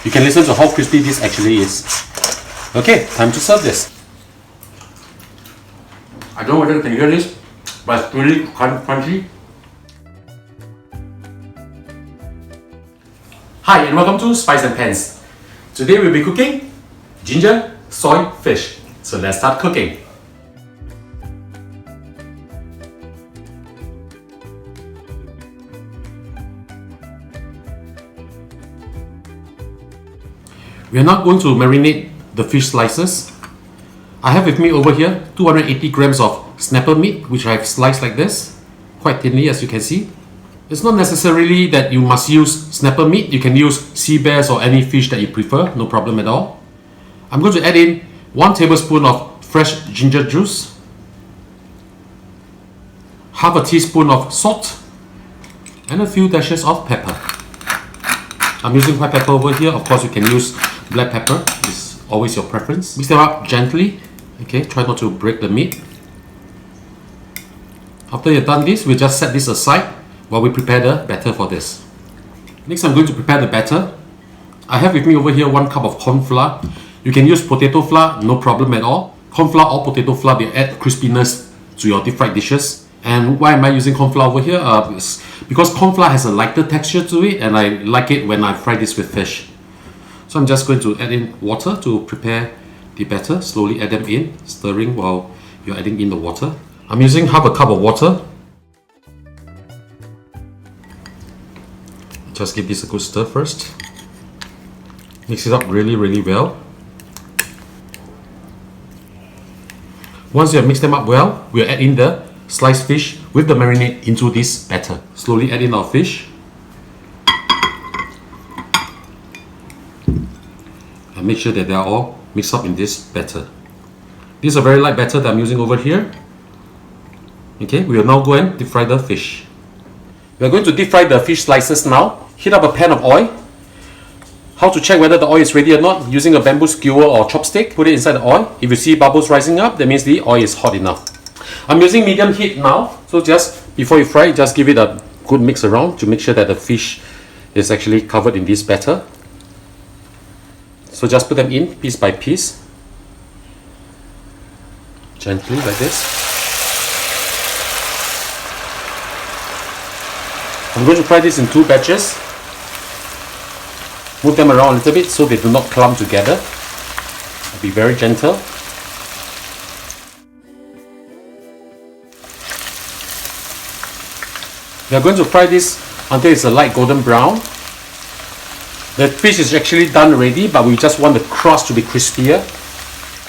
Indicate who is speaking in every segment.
Speaker 1: You can listen to how crispy this actually is. Okay, time to serve this. I don't know whether you can hear this, but it's really crunchy. Hi and welcome to Spice and Pans. Today we'll be cooking ginger soy fish. So let's start cooking. We are now going to marinate the fish slices. I have with me over here 280 grams of snapper meat, which I have sliced like this, quite thinly as you can see. It's not necessarily that you must use snapper meat. You can use sea bass or any fish that you prefer, no problem at all. I'm going to add in 1 tablespoon of fresh ginger juice, half a teaspoon of salt, and a few dashes of pepper. I'm using white pepper over here. Of course, you can use black pepper. It's always your preference. Mix them up gently. Okay, try not to break the meat. After you've done this, we'll just set this aside while we prepare the batter for this. Next, I'm going to prepare the batter. I have with me over here 1 cup of corn flour. You can use potato flour, no problem at all. Corn flour or potato flour will add crispiness to your deep fried dishes. And why am I using corn flour over here? Because corn flour has a lighter texture to it, and I like it when I fry this with fish. So I'm just going to add in water to prepare the batter. Slowly add them in, stirring while you're adding in the water. I'm using half a cup of water. Just give this a good stir first. Mix it up really well. Once you have mixed them up well, we'll add in the sliced fish with the marinade into this batter. Slowly add in our fish. And make sure that they are all mixed up in this batter. This is a very light batter that I'm using over here. Okay, we will now go and deep fry the fish. We are going to deep fry the fish slices now. Heat up a pan of oil. How to check whether the oil is ready or not? Using a bamboo skewer or chopstick, put it inside the oil. If you see bubbles rising up, that means the oil is hot enough. I'm using medium heat now, so just before you fry, just give it a good mix around to make sure that the fish is actually covered in this batter. So just put them in piece by piece, gently like this. I'm going to fry this in 2 batches. Move them around a little bit so they do not clump together. Be very gentle. We are going to fry this until it's a light golden brown. The fish is actually done already, but we just want the crust to be crispier.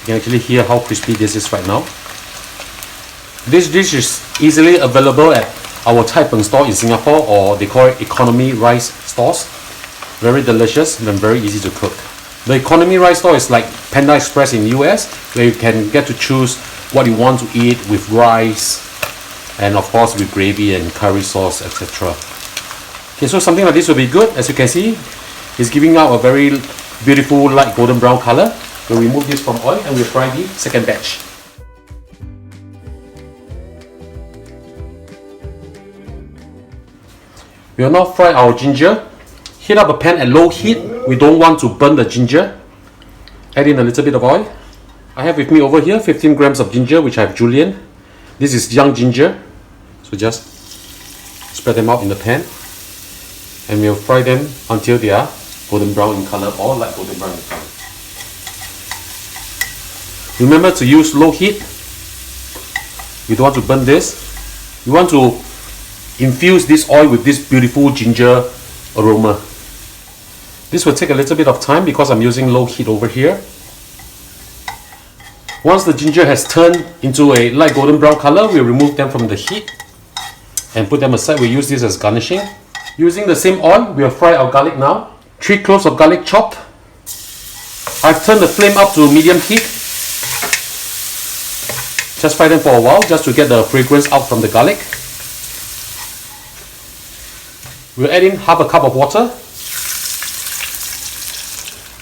Speaker 1: You can actually hear how crispy this is right now. This dish is easily available at our Taipeng store in Singapore, or they call it economy rice stores. Very delicious and very easy to cook. The economy rice store is like Panda Express in US, where you can get to choose what you want to eat with rice, and of course with gravy and curry sauce, etc. Okay, so something like this will be good. As you can see, it's giving out a very beautiful light golden brown color. We'll remove this from oil and we'll fry the second batch. We will now fry our ginger. Heat up a pan at low heat. We don't want to burn the ginger. Add in a little bit of oil. I have with me over here 15 grams of ginger, which I have julienne. This is young ginger. So just spread them out in the pan. And we'll fry them until they are golden brown in color or light golden brown in color. Remember to use low heat. You don't want to burn this. You want to infuse this oil with this beautiful ginger aroma. This will take a little bit of time because I'm using low heat over here. Once the ginger has turned into a light golden brown color, we'll remove them from the heat and put them aside. We'll use this as garnishing. Using the same oil, we'll fry our garlic now. 3 cloves of garlic chopped. I've turned the flame up to medium heat. Just fry them for a while, just to get the fragrance out from the garlic. We'll add in half a cup of water,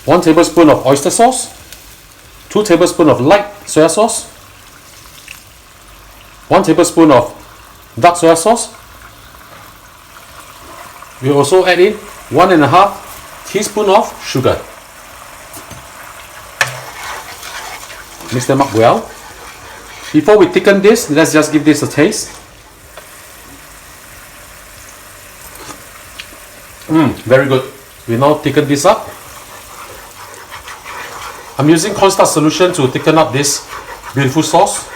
Speaker 1: 1 tablespoon of oyster sauce, 2 tablespoons of light soy sauce, 1 tablespoon of dark soy sauce. We'll also add in 1.5 teaspoon of sugar. Mix them up well. Before we thicken this, let's just give this a taste. Very good. We now thicken this up. I'm using cornstarch solution to thicken up this beautiful sauce.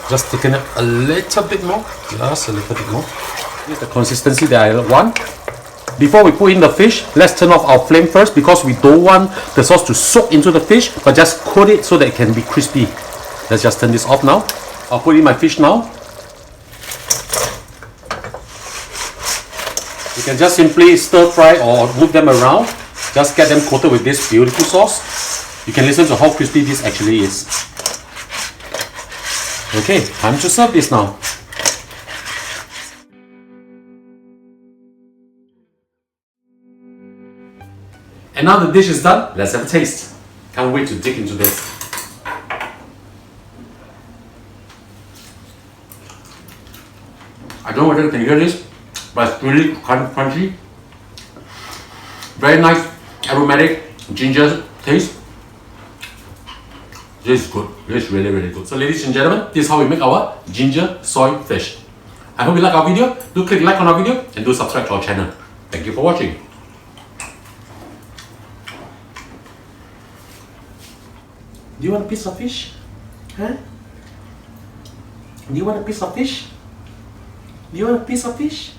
Speaker 1: Just thicken it a little bit more. Just a little bit more. This is the consistency that I want. Before we put in the fish, let's turn off our flame first because we don't want the sauce to soak into the fish, but just coat it so that it can be crispy. Let's just turn this off now. I'll put in my fish now. You can just simply stir fry or move them around. Just get them coated with this beautiful sauce. You can listen to how crispy this actually is. Okay, time to serve this now. And now the dish is done, let's have a taste. Can't wait to dig into this. I don't know whether you can hear this, but it's really crunchy. Very nice aromatic ginger taste. This is good. This is really, really good. So ladies and gentlemen, this is how we make our ginger soy fish. I hope you like our video. Do click like on our video and do subscribe to our channel. Thank you for watching. Do you want a piece of fish? Huh? Do you want a piece of fish? Do you want a piece of fish?